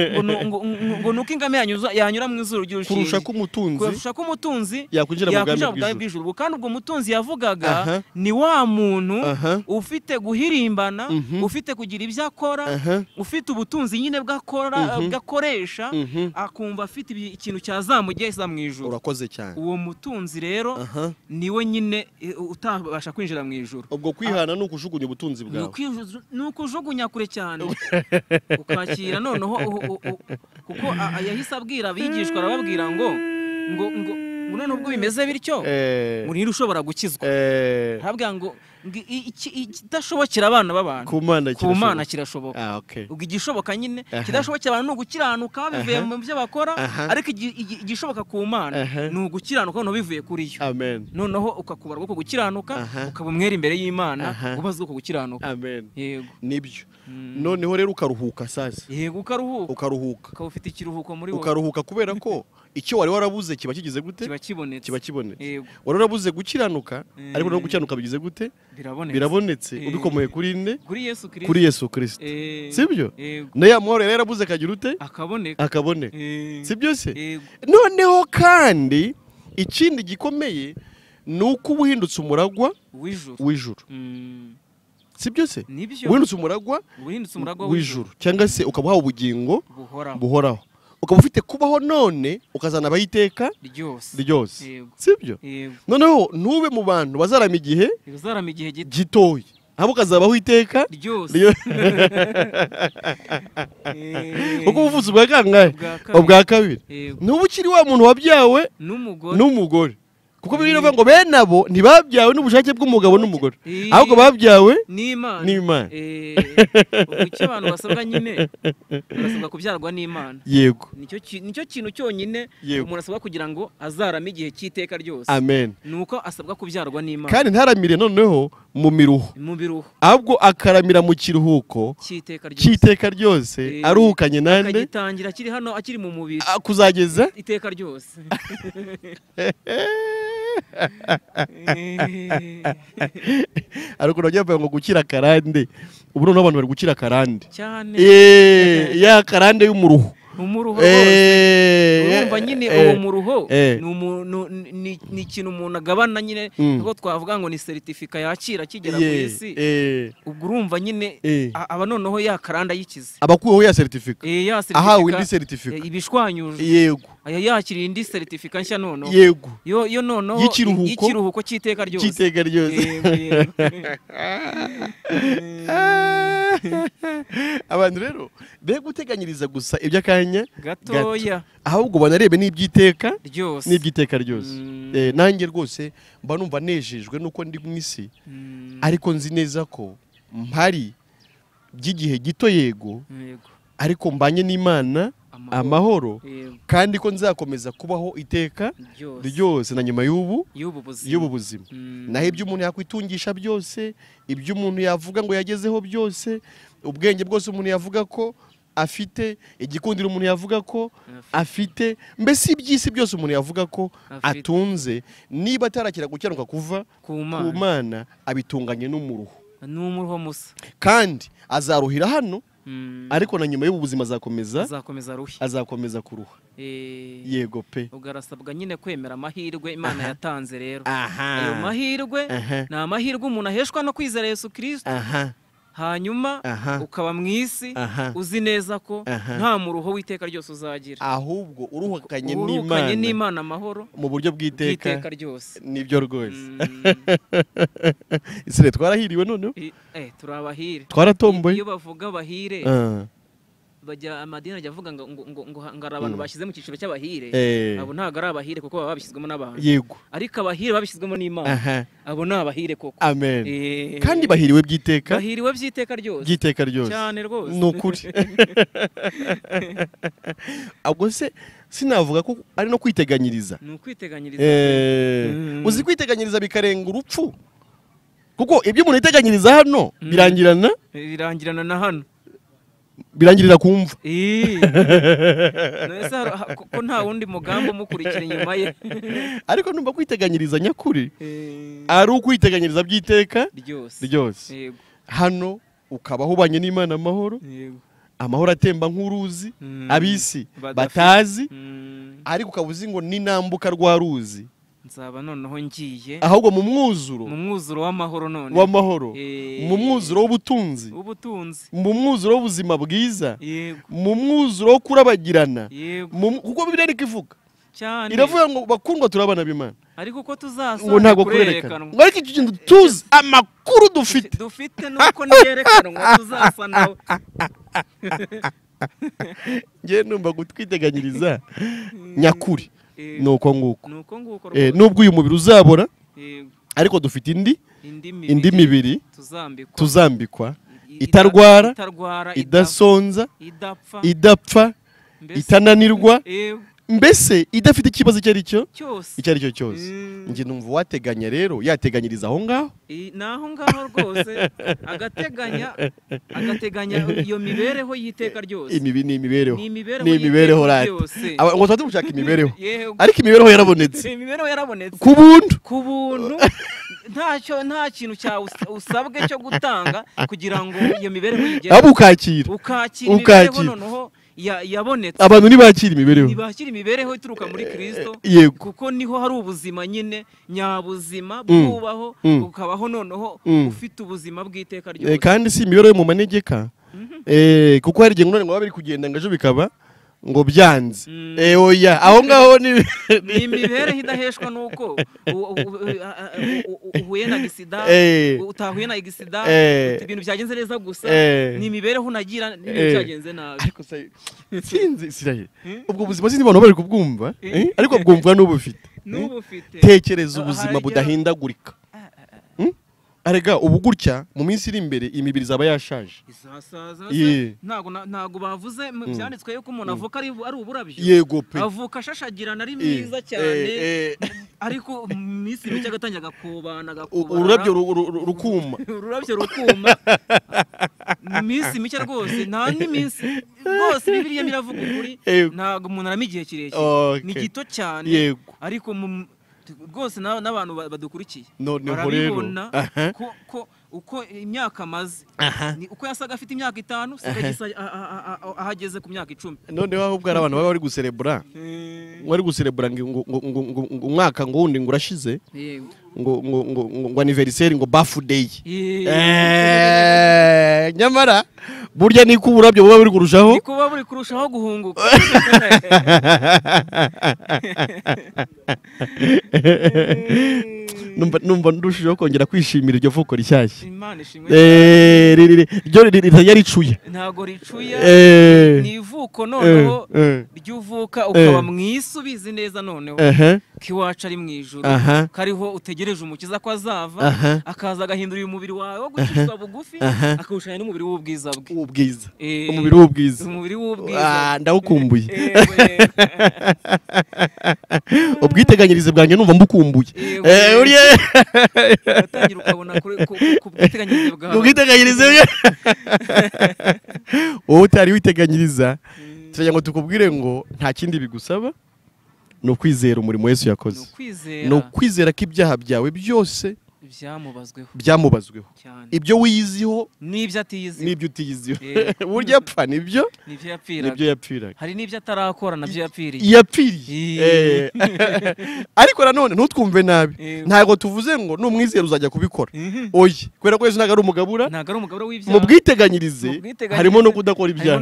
ngo nuko ingamiya yanyura mu izuru ry'urushinge kurusha ko umutunzi yakwinjira mu bwami bw'Ijuru. Kandi ubwo umutunzi yavugaga ni wa muntu ufite guhirimbana, ufite kugira ibyo akora, ufite ubutunzi nyine bwakoresha, akumva afite ikintu cyazamugeza mu ijuru. Urakoze cyane. Uwo mutunzi rero niwe nyine utabasha kwinjira mu ijuru. Ubwo kwihana ni ukujugunya ubutunzi bwawe, ni ukujugunya kure cyane ukakira. Noneho kuko yahise abwira abigishwa, arababwira ngo none ubwo bimeze bityo ngo ntirushobora gukizwa. Arabwira ngo ikidashobokera abana b'abantu ku Mana kirashoboka. Ubwo igishoboka nyine kidashobokera abantu ni ugukiranuka bivuye mu byo bakora, ariko igishoboka ku Mana ni ugukiranuka noneho bivuye kuri yo. Noneho ukakubarwa ko gukiranuka, ukaba umwere imbere y'Imana umaze uko gukiranuka. Yego, nibyo. Noneho rero ukaruhuka sasa. Yego, ukaruhuka. Ukaba ufite ikiruhuko muri wowe. Ukaruhuka kubera ko icyo wari warabuze kiba kigize gute? Kiba kibonetse. Wari warabuze gukiranuka, ariko no gukiranuka bigize gute? Birabonetse. Ubikomoye kuri nde? Kuri Yesu Kristo. Sibyo? Na ya mworo yarabuze kagira ute? Akaboneka. Sibyo se? Noneho kandi ikindi gikomeye ni uko ubuhindutse umuragwa w'Ijuru. Sibyo se? Ubuhindutse umuragwa w'Ijuru, cyangwa se ukabaha ubugingo buhoraho, ukaba ufite kubaho none ukazana abayiteka ryose. Sibyo? Noneho ntube mu bantu bazarama igihe gitoya, ahubwo ukazabaho iteka ryose. Kuko ubuvuzi bwa kangahe? Ubwa kabiri. Ntuba ukiri wa muntu wabyawe n'umugore. Kuko birivuga ngo bene abo ntibabyawe n'ubushake bw'umugabo n'umugore, ahubwo babyawe n'Imana. Icyo abantu basabwa nyine barasabwa kubyarwa n'Imana. Yego. Nicyo kintu cyonyine umuntu asabwa kugira ngo azarame igihe cy'iteka ryose. Amen. Nuko asabwa kubyarwa n'Imana. Kandi ntaramire noneho mu miruho, ahubwo akaramira mu kiruhuko cy'iteka ryose, aruhukanye nande, akagitangira akiri hano, akiri mu mubiri, kuzageza iteka ryose. Ariko najya ngo gukira karande, ubu noneho abantu bari gukira karande cyane. Ya karande y'umuruho. Umuruho rwose urumva nyine uwo muruho ni ikintu umuntu agabana nyine, kuko twavuga ngo ni certificate yakira kigera ku isi. Ubwo urumva nyine aba noneho ya karanda yikize, abakuyeho ya certificate, ahawe indi certificate ibishwanyuje. Yego, yakiriye indi certificate nshya noneho. Yego, yo noneho y'ikiruhuko cy'iteka ryose. Abantu rero be guteganyiriza gusa iby'akanya gatoya, ahubwo banarebe n'iby'iteka ryose. Nanjye rwose mba numva nejejwe nuko ndi mu isi, ariko nzi neza ko mpari by'igihe gito. Yego, ariko mbanye n'Imana amahoro, kandi ko nzakomeza kubaho iteka ryose na nyuma y'ubu buzima. Naho ibyo umuntu yakwitungisha byose, ibyo umuntu yavuga ngo yagezeho byose, ubwenge bwose umuntu yavuga ko afite igikundiro umuntu yavuga ko afite, mbese iby'isi byose umuntu yavuga ko atunze, niba atarakira gukiranuka kuva ku Mana abitunganye n'umuruho musa, kandi azaruhira hano, ariko na nyuma y'ubu buzima azakomeza kuruha. Yego pe. Ugarasabwa nyine kwemera amahirwe Imana yatanze rero. Ayo mahirwe ni amahirwe umuntu aheshwa no kwizera Yesu Kristo. Hanyuma ukaba mu isi uzi neza ko nta muruho w'iteka ryose uzagira, ahubwo uruhukanye n'Imana amahoro mu buryo bw'iteka ryose. Nibyo rwose. Isire twarahiriwe noneho. Turabahire. Twaratomboye. Iyo bavuga bahire bajya amadini ajya avuga ngo abantu bashyize mu cyiciro cy'abahire, abo ntago ari abahire kuko baba babishyizwemo n'abantu. Yego. Ariko abahire babishyizwemo n'Imana, abo ni abahire koko. Amen. Kandi bahiriwe by'iteka. Bahiriwe by'iteka ryose. By'iteka ryose. Cyane rwose. Nukuri. Ahubwo se sinavuga ko ari no kwiteganyiriza. Ni ukwiteganyiriza. Uzi kwiteganyiriza bikarenga urupfu, kuko ibyo umuntu yiteganyiriza hano birangirana na hano, birangirira kumva. Ko nta wundi mugambo mukurikira inyuma ye. Ariko numva kwiteganyiriza nyakuri ari ukwiteganyiriza by'iteka ryose. Hano ukabaho ubanye n'Imana amahoro, amahoro atemba nk'uruzi abisi batazi, ariko ukabuzi ngo ninambuka rwa ruzi nzaba noneho ngiye ahubwo mu mwuzuro w'amahoro, none mu mwuzuro w'ubutunzi, mu mwuzuro w'ubuzima bwiza, mu mwuzuro wo kurabagirana, kuko Bibiliya ivuga cyane, iravuga ngo bakundwa turabana b'Imana, ariko ko tuzasa ngo ntago kurerekana, ngo ariko icyo kintu tuzi amakuru dufite nuko niyerekanwa tuzasa nawe. Ngiye numva gutwiteganyiriza nyakuri nuko nguko. Nubwo uyu mubiri uzabora, ariko dufite indi mibiri tuzambikwa, itarwara, idasonza, idapfa, itananirwa, mbese idafite ikibazo icyo ari cyo cyose. Nge numva wateganya rero yateganyiriza aho ngaho, naho ngaho rwose, agateganya iyo mibereho y'iteka ryose. Ni imibereho rati, ngo tuba dushaka imibereho, ariko imibereho yarabonetse ku buntu. Nta kintu cyawe usabwe cyo gutanga kugira ngo iyo mibereho igere, abo ukakira imibereho noneho yabonetse. Abantu ntibakira imibereho ituruka muri Kristo, kuko niho hari ubuzima nyine nyabuzima bwubaho, ukabaho noneho ufite ubuzima bw'iteka ryose. Kandi si imibereho yo mu manegeka, kuko hari igihe ngo baba bari kugenda ngo ejo bikaba ngo byanze. Oya, aho ngaho ni imibereho idaheshwa nuko uhuye na gisida, utahuye na gisida, ibintu byagenze neza gusa, ni imibereho nagira n'ibintu byagenze nabi. Ariko sinzi Israel, ubwo buzima sinzi abantu bari kubwumva, ariko bwumvwa n'ubufite. Tekereza ubuzima budahindagurika. Arega ubu gutya mu minsi iri imbere imibiri zaba yashaje. Ntago bavuze byanditswe yuko umuntu avuka ari uburabyo. Yego pe. Avuka ashashagirana ari mwiza cyane, ariko mu minsi mike agatangira gakubana, ururabyo rukuma. Mu minsi mike rwose, nta n'iminsi rwose Bibiliya iravuga ukuri, ntago umuntu arama igihe kirekire, ni gito cyane, ariko rwose n'abantu badukurikiye barabibona ko uko imyaka amaze, uko yasaga afite imyaka 5 ahageze ku myaka 10. Noneho ahubwo ari abantu baba bari guserebura, ngo umwaka ngo wundi ngo urashize, ngo anniversaire, ngo birthday. Nyamara burya ni ko uburabyo buba buri kurushaho guhunguka. Numva ndushijeho kongera kwishimira iryo vuko rishyashya. Imana ishimwe. Ryo ricuye. Ntago ricuye. Ni ivuko noneho ry'uvuka ukaba mu isi ubizi neza noneho kiwacu ari mu ijuru kariho utegereje umukiza ko azava akaza agahindura uyu mubiri wawe wo gucishwa bugufi akawushanya n'umubiri w'ubwiza bwe umubiri w'ubwiza ndawukumbuye ubwiteganyirize bwanjye numva mbukumbuye uratangira ukabona ku bwiteganyirize bwawe ubwiteganyirize wowe utari witeganyiriza turagira ngo tukubwire ngo nta kindi bigusaba ni ukwizera umurimo Yesu yakoze ni ukwizera ko ibyaha byawe byose byamubazweho ibyo wiyiziho n'ibyo utiyiziho burya apfa nibyo yapfiraga hari n'ibyo atarakora nabyo yapfiriye ariko nanone ntutwumve nabi ntabwo tuvuze ngo n'umwizera uzajya kubikora oye kubera ko Yesu ntabwo ari umugabura w'ibyaha mu bwiteganyirize harimo no kudakora ibyaha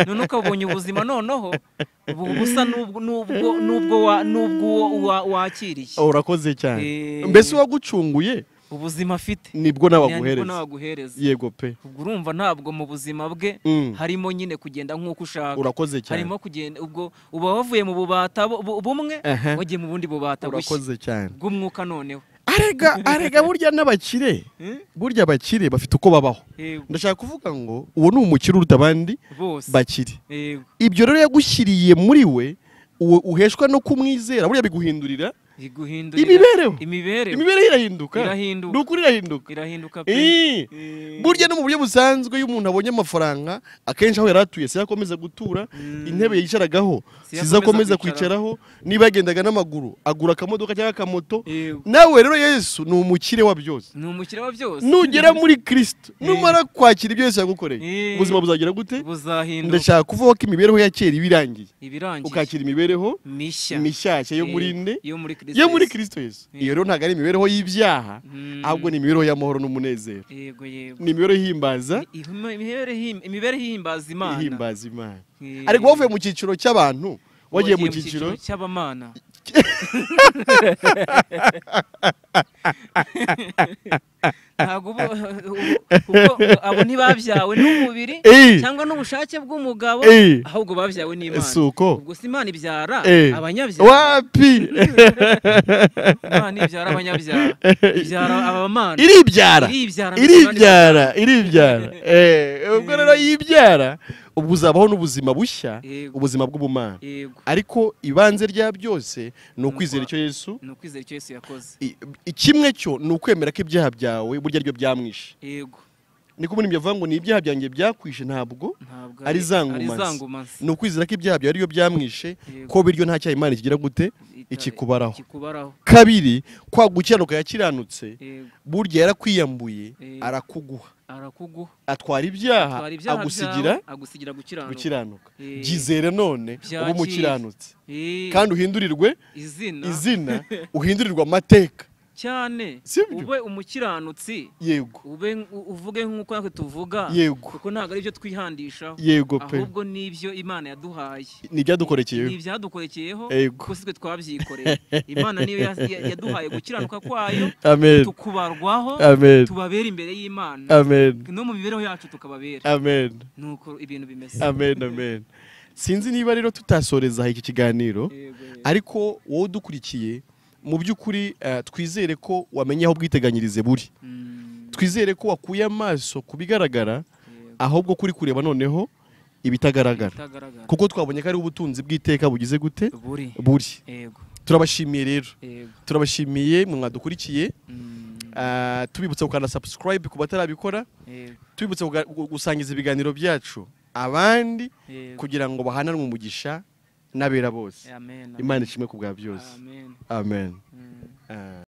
none ukabonye ubuzima noneho busa n'ubwo wakiriye urakoze cyane mbese wagucunguye ubuzima afite nibwo nabaguhereza yego pe ubwo urumva ntabwo mu buzima bwe harimo nyine kugenda nk'uko ushaka urakoze cyane harimo kugenda ubwo uba wavuye mu bubata bumwe wagiye mu bundi bubata urakoze cyane bw'umwuka noneho arega burya n'abakire burya abakire bafite uko babaho ndashaka kuvuga ngo uwo ni umukire uruta abandi bakire ibyo rero yagushyiriye muri we uheshwa no kumwizera burya biguhindurira imibereho irahinduka ni ukuri irahinduka burya no mu buryo busanzwe iyo umuntu abonye amafaranga akenshi aho yari atuye si akomeza gutura intebe yicaragaho si akomeza kwicaraho niba yagendaga n'amaguru agura akamodoka cyangwa akamoto nawe rero Yesu ni umukire wa byose nugera muri Kristo numara kwakira ibyo Yesu yagukoreye ubuzima buzagira gute ndashaka kuvuga ko imibereho ya kera ibirangiye ukakira imibereho mishyashya yo muri Kristo Yesu iyo rero ntabwo ari imibereho y'ibyaha ahubwo ni imibereho y'amahoro n'umunezero ni imibereho ihimbaza Imana ariko wavuye mu cyiciro cy'abantu wagiye mu cyiciro cy'abamana ntabwo abo ntibabyawe n'umubiri cyangwa n'ubushake bw'umugabo ahubwo babyawe n'Imana ubwo si Imana ibyara abanyabyaha wapi Imana ibyara abanyabyaha ibyara abamana iribyara ubwo rero yibyara ubwo uzabaho n'ubuzima bushya ubuzima bw'ubumana ariko ibanze rya byose ni ukwizera icyo Yesu yakoze kimwe cyo ni ukwemera ko ibyaha byawe burya ryo byamwishe niko muri ibyo avuga ngo ni ibyaha byanjye byakwishe ntabwo ari zangumanzi ni ukwizera ko ibyaha byawe ariyo byamwishe ko biryo nta cyaha Imana ikigira gute ikikubaraho kabiri kwa gukiranuka yakiranutse burya yarakwiyambuye arakuguha atwara ibyaha agusigira gukiranuka byizere none uba umukiranutse kandi uhindurirwe izina uhindurirwe amateka cyane ube umukiranutsi ube uvuge nk'uko natwe tuvuga kuko ntabwo ari byo twihandishaho ahubwo n'ibyo Imana yaduhaye ni ibyadukorekeyeho kuko si twe twabyikoreye Imana niyo yaduhaye gukiranuka kwayo tukubarwaho tubabera imbere y'Imana no mu mibereho yacu tukababera nuko ibintu bimeze sinzi niba rero tutasoreza iki kiganiro ariko wowe udukurikiye mu by'ukuri twizere ko wamenye aho bwiteganyirize buri twizere ko wakuye amaso ku bigaragara ahubwo kuri kureba noneho ibitagaragara kuko twabonye ko ari ubutunzi bw'iteka bugize gute buri turabashimiye rero turabashimiye mwadukurikiye tubibutsa gukanda subscribe ku batarabikora tubibutsa gusangiza ibiganiro byacu abandi kugira ngo bahananwe umugisha n'abera bose Imana ishimwe ku bwa byose amen